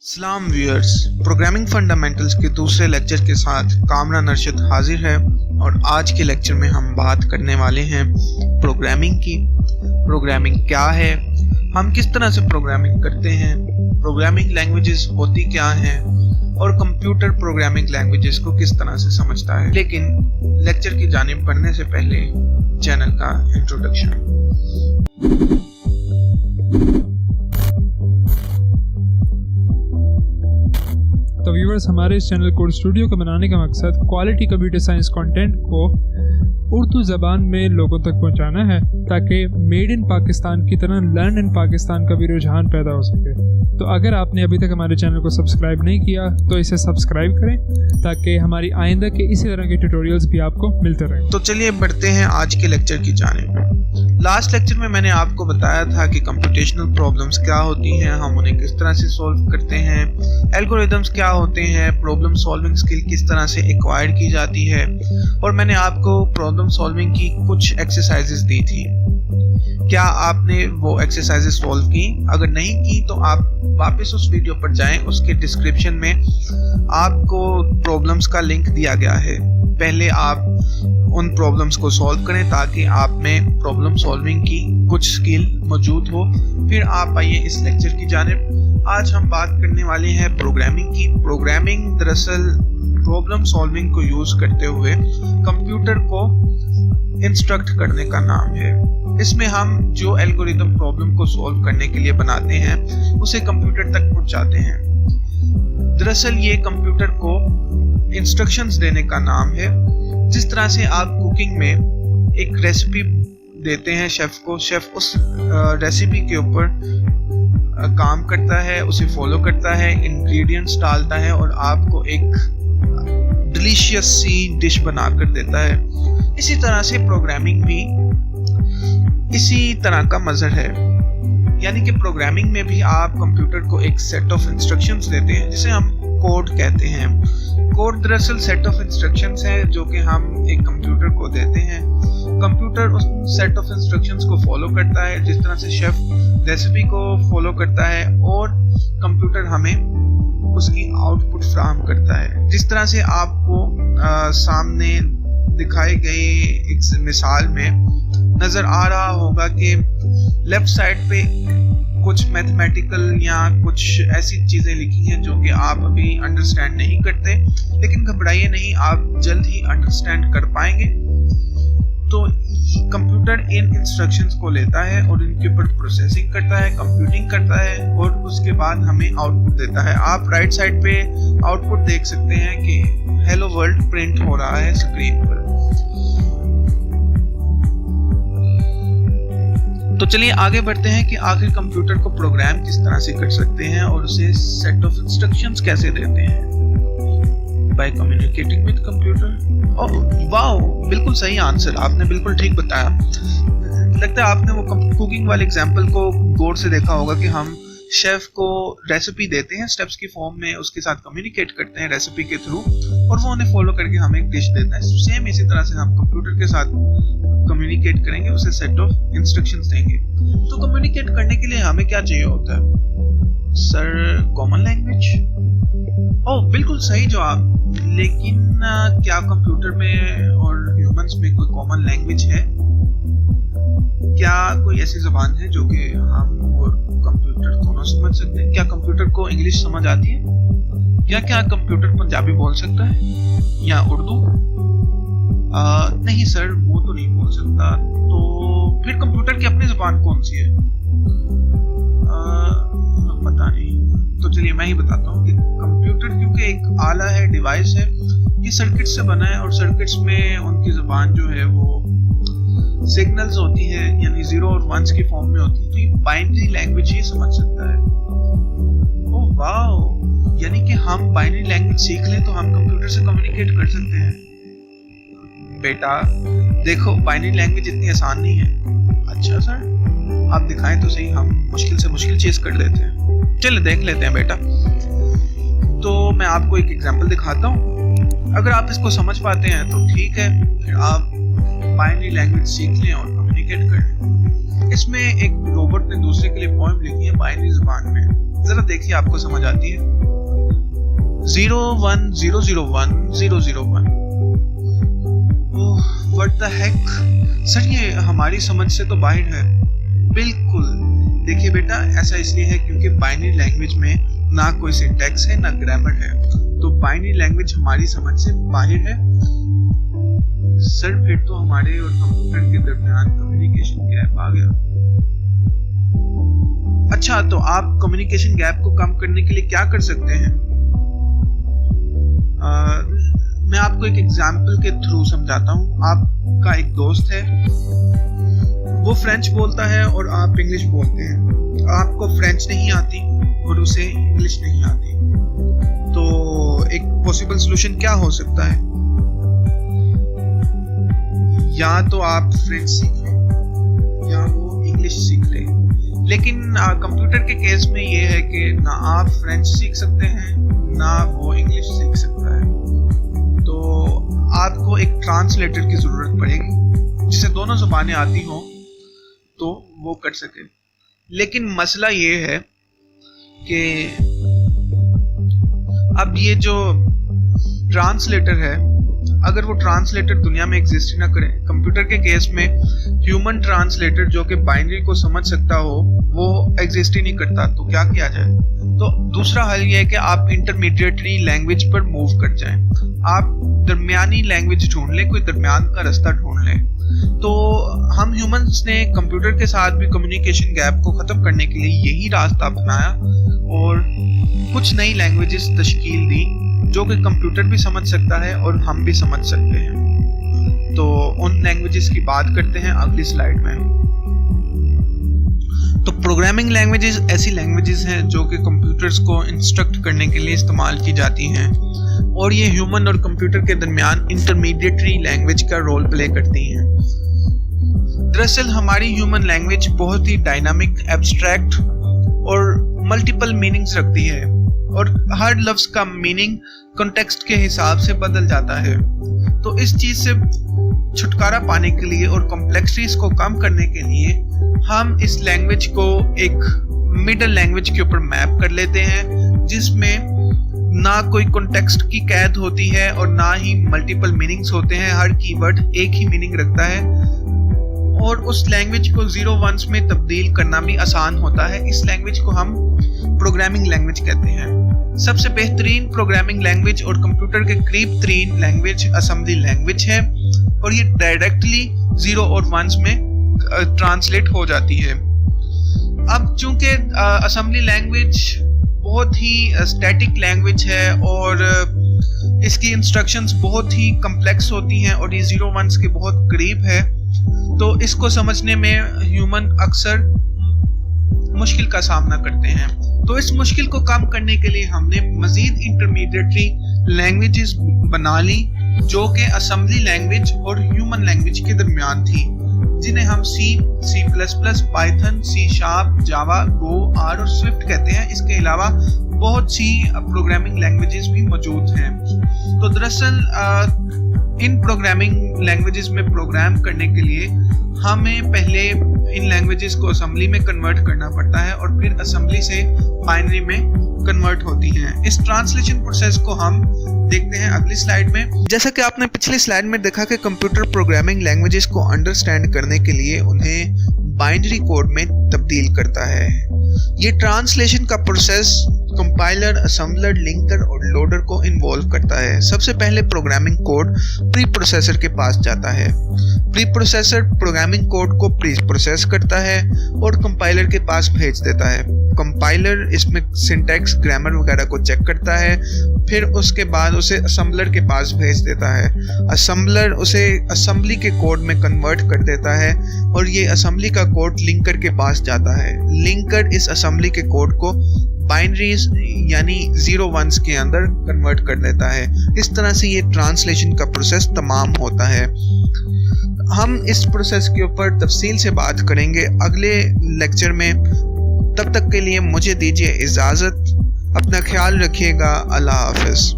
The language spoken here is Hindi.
सलाम व्यूअर्स, प्रोग्रामिंग फंडामेंटल्स के दूसरे लेक्चर के साथ कामरान अरशद हाजिर है और आज के लेक्चर में हम बात करने वाले हैं प्रोग्रामिंग की। प्रोग्रामिंग क्या है, हम किस तरह से प्रोग्रामिंग करते हैं, प्रोग्रामिंग लैंग्वेजेस होती क्या हैं और कंप्यूटर प्रोग्रामिंग लैंग्वेजेस को किस तरह से समझता है। लेकिन लेक्चर की जानिब बढ़ने से पहले चैनल का इंट्रोडक्शन। तो व्यूअर्स, हमारे इस चैनल कोड स्टूडियो को बनाने का मकसद क्वालिटी कंप्यूटर साइंस कंटेंट को उर्दू ज़बान में लोगों तक पहुंचाना है ताकि मेड इन पाकिस्तान की तरह लर्न इन पाकिस्तान का भी रुझान पैदा हो सके। तो अगर आपने अभी तक हमारे चैनल को सब्सक्राइब नहीं किया तो इसे सब्सक्राइब करें ताकि हमारी आइंदा के इसी तरह के ट्यूटोरियल्स भी आपको मिलते रहें। तो चलिए बढ़ते हैं आज के लेक्चर की जानिब। लास्ट लेक्चर में मैंने आपको बताया था कि कंप्यूटेशनल प्रॉब्लम्स क्या होती हैं, हम उन्हें किस तरह से सॉल्व करते हैं, एल्गोरिदम्स क्या होते हैं, प्रॉब्लम सॉल्विंग स्किल किस तरह से एक्वायर की जाती है, और मैंने आपको प्रॉब्लम सॉल्विंग की कुछ एक्सरसाइजेस दी थी। क्या आपने वो एक्सरसाइजेस सॉल्व की? अगर नहीं की तो आप वापस उस वीडियो पर जाएं, उसके डिस्क्रिप्शन में आपको प्रॉब्लम्स का लिंक दिया गया है। पहले आप उन प्रॉब्लम्स को सॉल्व करें ताकि आप में प्रॉब्लम सॉल्विंग की कुछ स्किल मौजूद हो। फिर आप आइए इस लेक्चर की जानिब। आज हम बात करने वाले हैं प्रोग्रामिंग की। प्रोग्रामिंग दरअसल प्रॉब्लम सॉल्विंग को यूज करते हुए कंप्यूटर को इंस्ट्रक्ट करने का नाम है। इसमें हम जो एल्गोरिदम प्रॉब्लम को सॉल्व करने के लिए बनाते हैं उसे कंप्यूटर तक पहुंचाते हैं। दरअसल ये कंप्यूटर को इंस्ट्रक्शंस देने का नाम है। जिस तरह से आप कुकिंग में एक रेसिपी देते हैं शेफ को, शेफ उस रेसिपी के ऊपर काम करता है, उसे फॉलो करता है, इंग्रेडिएंट्स डालता है और आपको एक डिलीशियस सी डिश बनाकर देता है। इसी तरह से प्रोग्रामिंग भी इसी तरह का मजर है। यानी कि प्रोग्रामिंग में भी आप कंप्यूटर को एक सेट ऑफ इंस्ट्रक्शंस देते हैं जिसे हम कोड कहते हैं। कोड दरअसल सेट ऑफ इंस्ट्रक्शंस है जो कि हम एक कंप्यूटर को देते हैं। कंप्यूटर उस सेट ऑफ इंस्ट्रक्शंस को फॉलो करता है जिस तरह से शेफ रेसिपी को फॉलो करता है, और कंप्यूटर हमें उसकी आउटपुट फ्राहम करता है। जिस तरह से आपको सामने दिखाई गई एक मिसाल में नजर आ रहा होगा कि लेफ्ट साइड पे कुछ मैथमेटिकल या कुछ ऐसी चीजें लिखी हैं जो कि आप अभी अंडरस्टैंड नहीं करते, लेकिन घबराइए नहीं, आप जल्द ही अंडरस्टैंड कर पाएंगे। तो कंप्यूटर इन इंस्ट्रक्शंस को लेता है और इनके ऊपर प्रोसेसिंग करता है, कंप्यूटिंग करता है और उसके बाद हमें आउटपुट देता है। आप राइट साइड पे आउटपुट देख सकते हैं कि हेलो वर्ल्ड प्रिंट हो रहा है स्क्रीन पर। तो चलिए आगे बढ़ते हैं कि आखिर कंप्यूटर को प्रोग्राम किस तरह से कर सकते हैं और उसे सेट ऑफ इंस्ट्रक्शंस कैसे देते हैं। By communicating with computer. Oh wow, बिल्कुल सही आंसर, आपने बिल्कुल ठीक बताया। लगता है आपने वो कुकिंग वाले एग्जांपल को गौर से देखा होगा कि हम शेफ को रेसिपी देते हैं स्टेप्स की फॉर्म में, उसके साथ कम्युनिकेट करते हैं रेसिपी के थ्रू और वो उन्हें फॉलो करके हमें एक डिश देता है। सेम इसी तरह से हम कंप्यूटर के साथ कम्युनिकेट करेंगे, उसे सेट ऑफ इंस्ट्रक्शंस देंगे। तो कम्युनिकेट करने के लिए हमें क्या चाहिए होता है सर? Common language. ओह बिल्कुल सही जवाब। लेकिन क्या कंप्यूटर में और ह्यूमंस में कोई कॉमन लैंग्वेज है? क्या कोई ऐसी ज़बान है जो कि हम और कंप्यूटर दोनों समझ सकते हैं? क्या कंप्यूटर को इंग्लिश समझ आती है? या क्या कंप्यूटर पंजाबी बोल सकता है या उर्दू? नहीं सर, वो तो नहीं बोल सकता। तो फिर कंप्यूटर की अपनी ज़बान कौन सी है? पता नहीं। तो चलिए मैं ही बताता हूँ कि कंप्यूटर क्योंकि एक आला है, डिवाइस है, ये सर्किट से बना है और सर्किट्स में उनकी ज़बान जो है वो सिग्नल्स होती है, यानी 0 और 1s की फॉर्म में होती है। तो ये बाइनरी लैंग्वेज ही समझ सकता है। ओह वाओ, यानी कि हम बाइनरी लैंग्वेज सीख लें तो हम कंप्यूटर से कम्युनिकेट कर सकते हैं। बेटा देखो, बाइनरी लैंग्वेज इतनी आसान नहीं है। अच्छा सर, आप दिखाएं तो सही, हम मुश्किल से मुश्किल चीज कर लेते हैं। चलिए देख लेते हैं बेटा। तो मैं आपको एक एग्जांपल दिखाता हूँ, अगर आप इसको समझ पाते हैं तो ठीक है, फिर आप बाइनरी लैंग्वेज सीख लें और कम्युनिकेट कर लें। इसमें एक रोबोट ने दूसरे के लिए पोएम लिखी है बाइनरी ज़बान में। जरा देखिए, आपको समझ आती है। 01001001001। व्हाट द हेक सर, ये हमारी समझ से तो बाहर है। बिल्कुल, देखिए बेटा, ऐसा इसलिए है क्योंकि बाइनरी लैंग्वेज में ना कोई सिंटैक्स है ना ग्रामर है, तो बाइनरी लैंग्वेज हमारी समझ से बाहर है। सर फिर तो हमारे और कंप्यूटर के दरमियान कम्युनिकेशन गैप आ गया। अच्छा, तो आप कम्युनिकेशन गैप को कम करने के लिए क्या कर सकते हैं? मैं आपको एक एग्जाम्पल के थ्रू समझाता हूँ। आपका एक दोस्त है, वो फ्रेंच बोलता है और आप इंग्लिश बोलते हैं। आपको फ्रेंच नहीं आती और उसे इंग्लिश नहीं आती, तो एक पॉसिबल सॉल्यूशन क्या हो सकता है? या तो आप फ्रेंच सीख लें या वो इंग्लिश सीख ले। लेकिन कंप्यूटर के केस में ये है कि ना आप फ्रेंच सीख सकते हैं ना वो इंग्लिश सीख सकता है, तो आपको एक ट्रांसलेटर की जरूरत पड़ेगी जिसे दोनों जुबानें आती हों तो वो कर सके। लेकिन मसला ये है कि अब ये जो ट्रांसलेटर है, अगर वो ट्रांसलेटर दुनिया में एग्जिस्ट ना करे, कंप्यूटर के केस में ह्यूमन ट्रांसलेटर जो कि बाइनरी को समझ सकता हो वो एग्जिस्ट ही नहीं करता, तो क्या किया जाए? तो दूसरा हल ये है कि आप इंटरमीडिएटरी लैंग्वेज पर मूव कर जाएं। आप दरमियानी लैंग्वेज ढूंढ लें, कोई दरमियान का रास्ता ढूंढ लें। तो हम ह्यूमंस ने कंप्यूटर के साथ भी कम्युनिकेशन गैप को ख़त्म करने के लिए यही रास्ता अपनाया और कुछ नई लैंग्वेजेस तश्कील दी जो कि कंप्यूटर भी समझ सकता है और हम भी समझ सकते हैं। तो उन लैंग्वेजेस की बात करते हैं अगली स्लाइड में। तो प्रोग्रामिंग लैंग्वेजेस ऐसी लैंग्वेजेस हैं जो कि कंप्यूटर्स को इंस्ट्रक्ट करने के लिए इस्तेमाल की जाती हैं और ये ह्यूमन और कंप्यूटर के दरमियान इंटरमीडिएटरी लैंग्वेज का रोल प्ले करती हैं। दरअसल हमारी ह्यूमन लैंग्वेज बहुत ही डायनामिक, एब्स्ट्रैक्ट और मल्टीपल मीनिंग्स रखती है और हर लफ्ज का मीनिंग कॉन्टेक्स्ट के हिसाब से बदल जाता है। तो इस चीज से छुटकारा पाने के लिए और कॉम्प्लेक्सिटीज को कम करने के लिए हम इस लैंग्वेज को एक मिडल लैंग्वेज के ऊपर मैप कर लेते हैं जिसमें ना कोई कॉन्टेक्स्ट की कैद होती है और ना ही मल्टीपल मीनिंग्स होते हैं। हर कीवर्ड एक ही मीनिंग रखता है और उस लैंग्वेज को 0 1s में तब्दील करना भी आसान होता है। इस लैंग्वेज को हम प्रोग्रामिंग लैंग्वेज कहते हैं। सबसे बेहतरीन प्रोग्रामिंग लैंग्वेज और कंप्यूटर के करीब तरीन लैंग्वेज असेंबली लैंग्वेज है और ये डायरेक्टली 0 और 1s में ट्रांसलेट हो जाती है। अब चूंकि असेंबली लैंग्वेज बहुत ही स्टैटिक लैंग्वेज है और इसकी इंस्ट्रक्शंस बहुत ही कम्प्लेक्स होती हैं और ये 0 1s के बहुत करीब है, तो इसको समझने में ह्यूमन अक्सर मुश्किल का सामना करते हैं। तो इस मुश्किल को कम करने के लिए हमने मजीद इंटरमीडिएटरी लैंग्वेजेस बना ली जो कि असेंबली लैंग्वेज और ह्यूमन लैंग्वेज के दरमियान थी, जिन्हें हम C, C++, पाइथन, C#, जावा, गो, R और स्विफ्ट कहते हैं। इसके अलावा बहुत सी प्रोग्रामिंग लैंग्वेजेस भी मौजूद हैं। तो दरअसल इन प्रोग्रामिंग लैंग्वेजेस में प्रोग्राम करने के लिए हमें पहले इन लैंग्वेजेस को असेंबली में कन्वर्ट करना पड़ता है और फिर असेंबली से बाइनरी में कन्वर्ट होती हैं। इस ट्रांसलेशन प्रोसेस को हम देखते हैं अगली स्लाइड में। जैसा कि आपने पिछली स्लाइड में देखा कि कंप्यूटर प्रोग्रामिंग लैंग्वेजेस को अंडरस्टैंड करने के लिए उन्हें बाइनरी कोड में तब्दील करता है। ये ट्रांसलेशन का प्रोसेस कंपाइलर, असेंबलर, लिंकर और लोडर को इन्वॉल्व करता है। सबसे पहले प्रोग्रामिंग कोड प्री प्रोसेसर के पास जाता है। प्री प्रोसेसर प्रोग्रामिंग कोड को प्री प्रोसेस करता है और कंपाइलर के पास भेज देता है। कंपाइलर इसमें सिंटैक्स, ग्रामर वगैरह को चेक करता है, फिर उसके बाद उसे असेंबलर के पास भेज देता है। असेंबलर उसे असेंबली के कोड में कन्वर्ट कर देता है और ये असेंबली का कोड लिंकर के पास जाता है। लिंकर इस असेंबली के कोड को बाइनरीज यानी 0 1s के अंदर कन्वर्ट कर देता है। इस तरह से ये ट्रांसलेशन का प्रोसेस तमाम होता है। हम इस प्रोसेस के ऊपर तफसील से बात करेंगे अगले लेक्चर में। तब तक के लिए मुझे दीजिए इजाज़त। अपना ख्याल रखिएगा। अल्लाह हाफ़िज़।